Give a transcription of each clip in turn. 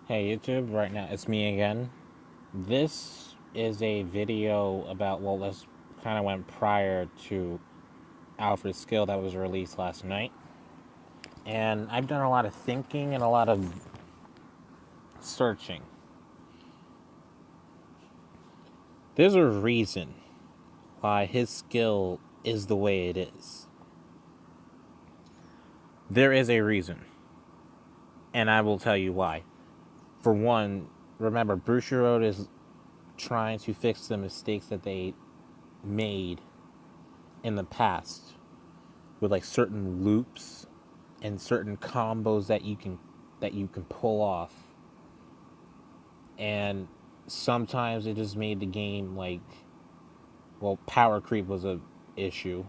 Hey YouTube, right now it's me again. This is a video about, well, this kind of went prior to Alfred's skill that was released last night. And I've done a lot of thinking and a lot of searching. There's a reason why his skill is the way it is. There is a reason. And I will tell you why. For one, remember, Bushiroad is trying to fix the mistakes that they made in the past with like certain loops and certain combos that you can pull off, and sometimes it just made the game like, well, power creep was a issue,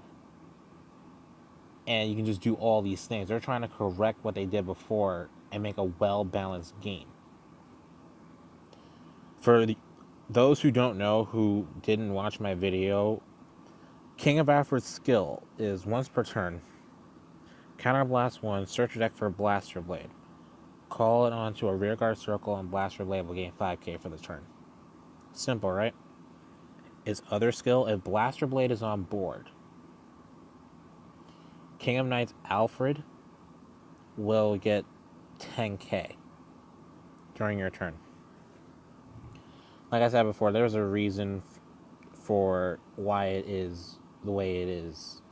and you can just do all these things. They're trying to correct what they did before and make a well balanced game. Those who don't know, who didn't watch my video, King of Alfred's skill is once per turn. Counter blast one, search your deck for a blaster blade. Call it onto a rearguard circle and blaster blade will gain 5k for the turn. Simple, right? His other skill, if blaster blade is on board, King of Knights Alfred will get 10k during your turn. Like I said before, there's a reason for why it is the way it is.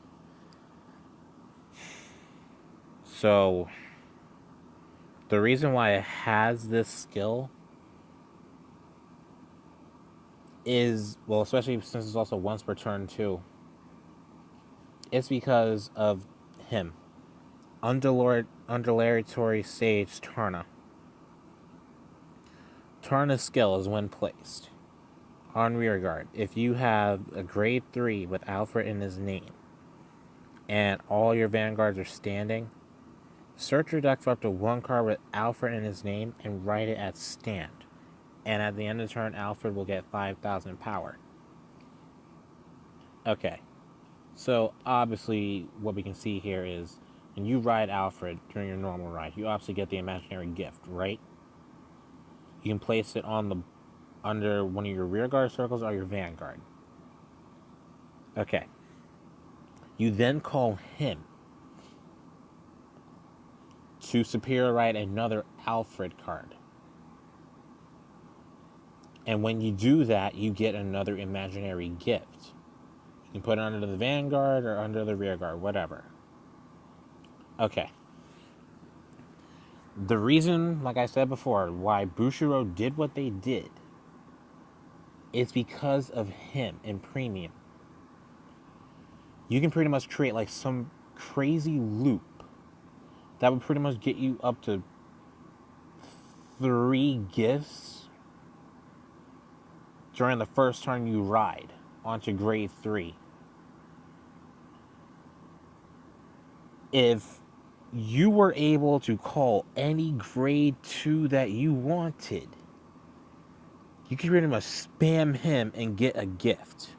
So, the reason why it has this skill is, well, especially since it's also once per turn too, it's because of him. Undulatory Sage Tarna. Tarna's skill is when placed on rearguard. If you have a grade 3 with Alfred in his name and all your vanguards are standing, search your deck for up to one card with Alfred in his name and write it as stand. And at the end of the turn, Alfred will get 5,000 power. Okay, so obviously what we can see here is when you ride Alfred during your normal ride, you obviously get the imaginary gift, right? You can place it on the under one of your rearguard circles or your vanguard. Okay. You then call him to superior write another Alfred card. And when you do that, you get another imaginary gift. You can put it under the vanguard or under the rearguard, whatever. Okay. The reason, like I said before, why Bushiroad did what they did is because of him in premium. You can pretty much create like some crazy loop that would pretty much get you up to 3 gifts during the first turn you ride onto grade 3. If you were able to call any grade 2 that you wanted, you could pretty much spam him and get a gift,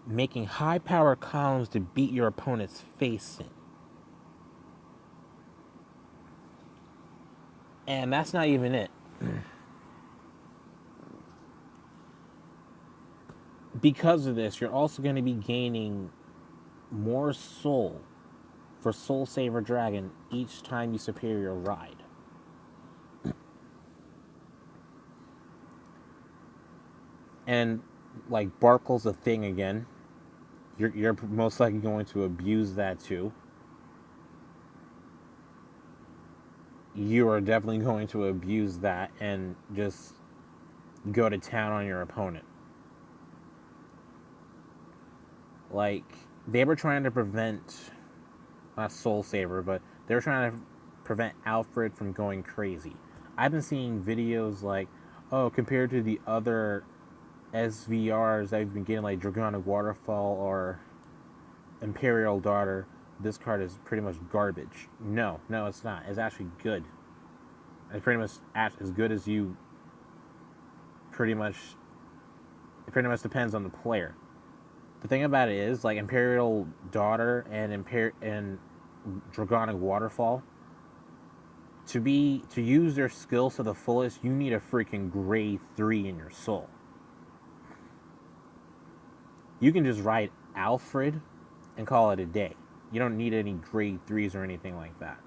making high power columns to beat your opponent's face in. And that's not even it. Because of this, you're also going to be gaining more soul for Soul Saver Dragon each time you superior ride. And like Barkle's a thing again. You're most likely going to abuse that too. You are definitely going to abuse that and just go to town on your opponent. Like, they were trying to prevent, not Soul Saver, but they were trying to prevent Alfred from going crazy. I've been seeing videos like, oh, compared to the other SVRs that I've been getting, like Dragonic Waterfall or Imperial Daughter, this card is pretty much garbage. No, it's not. It's actually good. It's pretty much as good as you. Pretty much, it pretty much depends on the player. The thing about it is, like Imperial Daughter and Dragonic Waterfall, To use their skills to the fullest, you need a freaking grade 3 in your soul. You can just ride Alfred and call it a day. You don't need any grade 3s or anything like that.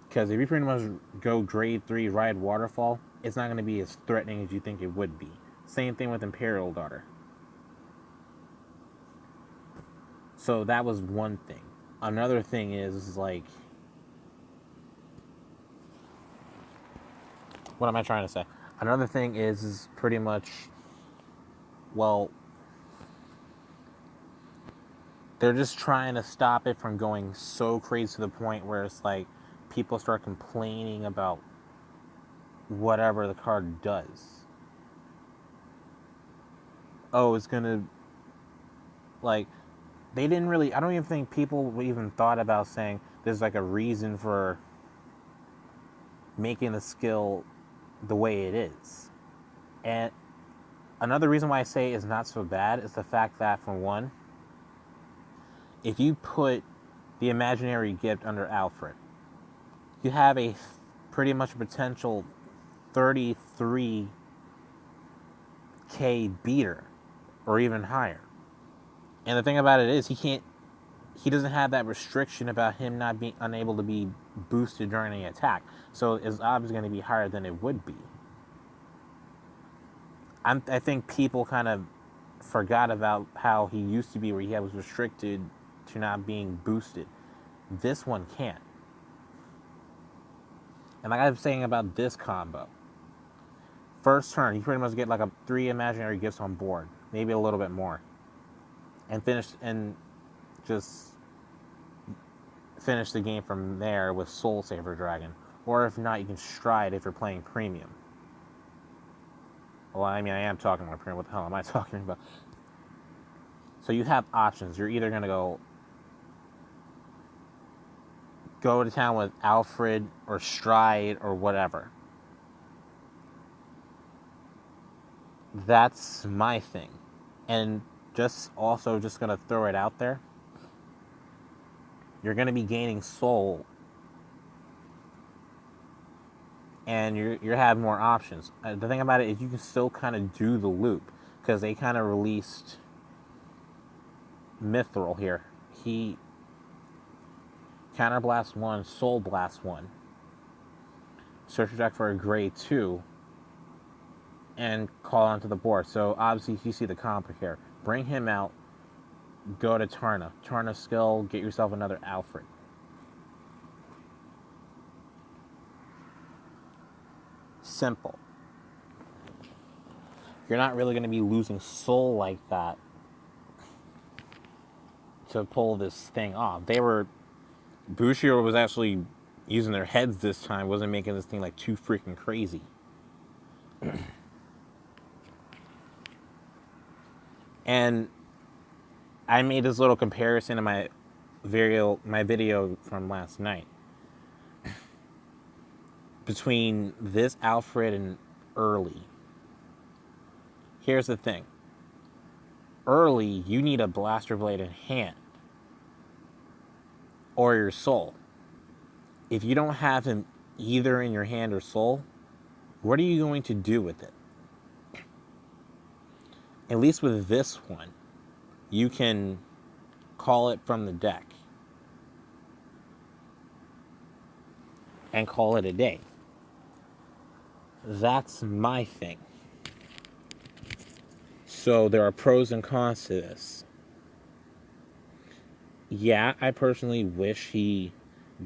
Because if you pretty much go grade 3, ride Waterfall, it's not going to be as threatening as you think it would be. Same thing with Imperial Daughter. So that was one thing. Another thing is like, what am I trying to say? Another thing is pretty much, well, they're just trying to stop it from going so crazy to the point where it's like people start complaining about whatever the card does. Oh, it's gonna, like, they didn't really, I don't even think people even thought about saying there's like a reason for making the skill the way it is. And another reason why I say it's not so bad is the fact that, for one, if you put the imaginary gift under Alfred, you have a pretty much potential 33k beater or even higher. And the thing about it is he doesn't have that restriction about him not being unable to be boosted during an attack. So his odds is going to be higher than it would be. I think people kind of forgot about how he used to be, where he was restricted to not being boosted. This one can't. And like I was saying about this combo, first turn, you pretty much get like a 3 imaginary gifts on board, maybe a little bit more, and just finish the game from there with Soul Saver Dragon. Or if not, you can Stride if you're playing Premium. Well, I mean, I am talking about Premium. What the hell am I talking about? So you have options. You're either going to go to town with Alfred or Stride or whatever. That's my thing. And just going to throw it out there. You're going to be gaining soul, and you have more options. The thing about it is you can still kind of do the loop, because they kind of released Mithril here. He Counterblast 1, Soul Blast 1. Search your deck for a grade 2 and call onto the board. So obviously you see the comp here. Bring him out, go to Tarna. Tarna skill, get yourself another Alfred. Simple. You're not really going to be losing soul like that to pull this thing off. Bushido was actually using their heads this time, wasn't making this thing like too freaking crazy. And I made this little comparison in my video from last night between this Alfred and early. Here's the thing. Early, you need a blaster blade in hand or your soul. If you don't have him either in your hand or soul, what are you going to do with it? At least with this one, you can call it from the deck and call it a day. That's my thing. So there are pros and cons to this. Yeah, I personally wish he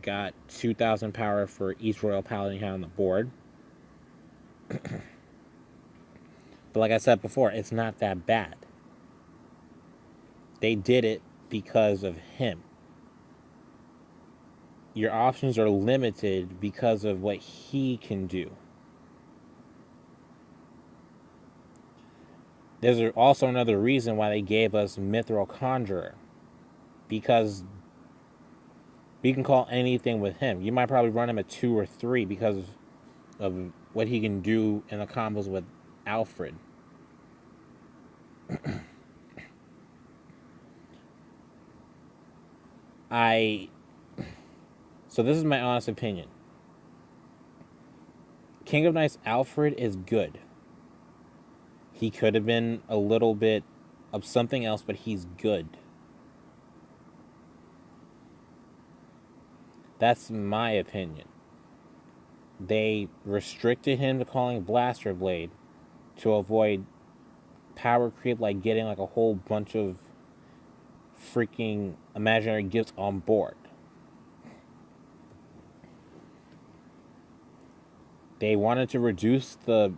got 2,000 power for each Royal Paladin he had on the board. But like I said before, it's not that bad. They did it because of him. Your options are limited because of what he can do. There's also another reason why they gave us Mithril Conjurer. Because we can call anything with him. You might probably run him at 2 or 3 because of what he can do in the combos with Alfred. So this is my honest opinion. King of Knights Alfred is good. He could have been a little bit of something else, but he's good. That's my opinion. They restricted him to calling Blaster Blade to avoid power creep, like getting like a whole bunch of freaking imaginary gifts on board. They wanted to reduce the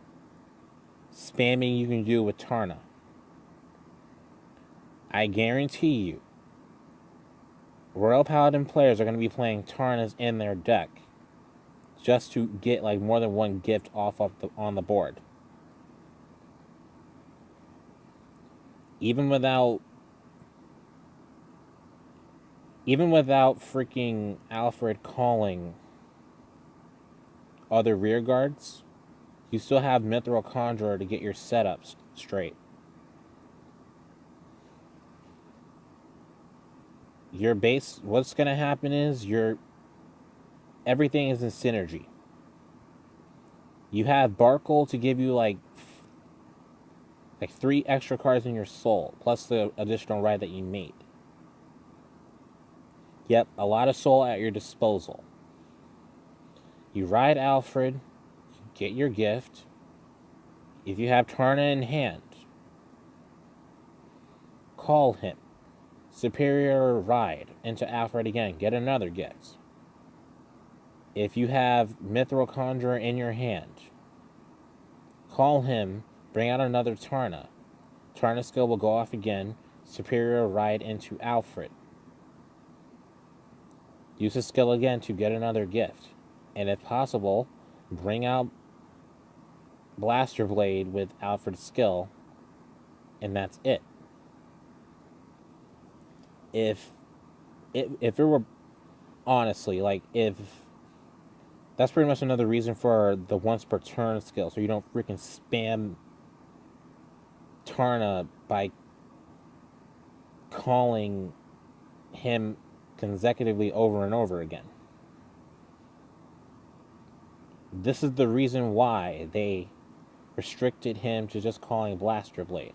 spamming you can do with Tarna. I guarantee you, Royal Paladin players are going to be playing Tarnas in their deck just to get like more than one gift off of on the board. Even without freaking Alfred calling other rear guards, you still have Mithril Conjurer to get your setups straight. Your base, what's going to happen is everything is in synergy. You have Barkle to give you like 3 extra cards in your soul, plus the additional ride that you made. Yep, a lot of soul at your disposal. You ride Alfred, you get your gift. If you have Tarna in hand, call him. Superior ride into Alfred again, get another gift. If you have Mithril Conjurer in your hand, call him, bring out another Tarna. Tarna skill will go off again, superior ride into Alfred. Use his skill again to get another gift. And if possible, bring out Blaster Blade with Alfred's skill, and that's it. If it were, honestly, like, if that's pretty much another reason for the once per turn skill, so you don't freaking spam Tarna by calling him consecutively over and over again. This is the reason why they restricted him to just calling Blaster Blade.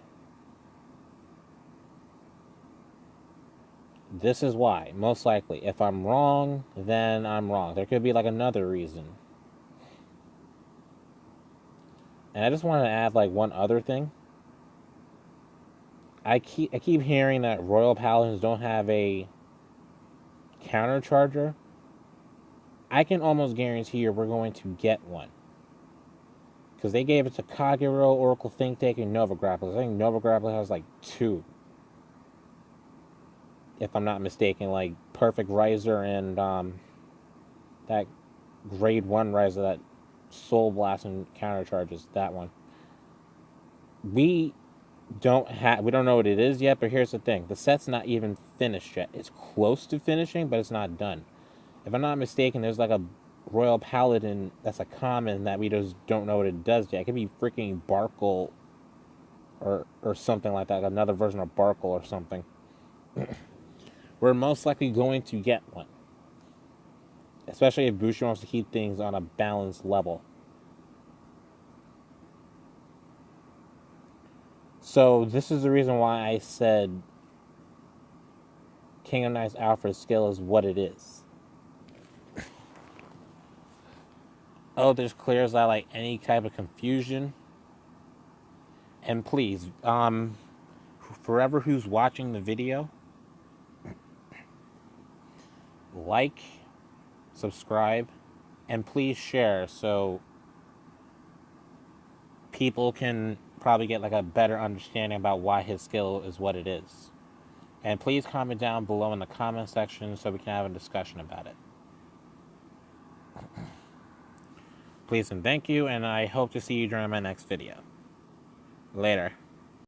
This is why, most likely. If I'm wrong, then I'm wrong. There could be like another reason. And I just want to add like one other thing. I keep hearing that Royal Paladins don't have a countercharger. I can almost guarantee you we're going to get one. Because they gave it to Kagero, Oracle Think Tank, and Nova Grapple. I think Nova Grapple has like 2. If I'm not mistaken, like Perfect Riser and that grade 1 Riser, that Soul Blast and countercharges, that one. We don't know what it is yet, but here's the thing. The set's not even finished yet. It's close to finishing, but it's not done. If I'm not mistaken, there's like a Royal Paladin that's a common that we just don't know what it does yet. It could be freaking Barkle or something like that. Another version of Barkle or something. We're most likely going to get one. Especially if Boucher wants to keep things on a balanced level. So this is the reason why I said King of Knights Alfred's skill is what it is. This clears out like any type of confusion. And please, forever who's watching the video, like, subscribe, and please share so people can probably get like a better understanding about why his skill is what it is. And please comment down below in the comment section so we can have a discussion about it. Please and thank you, and I hope to see you during my next video. Later.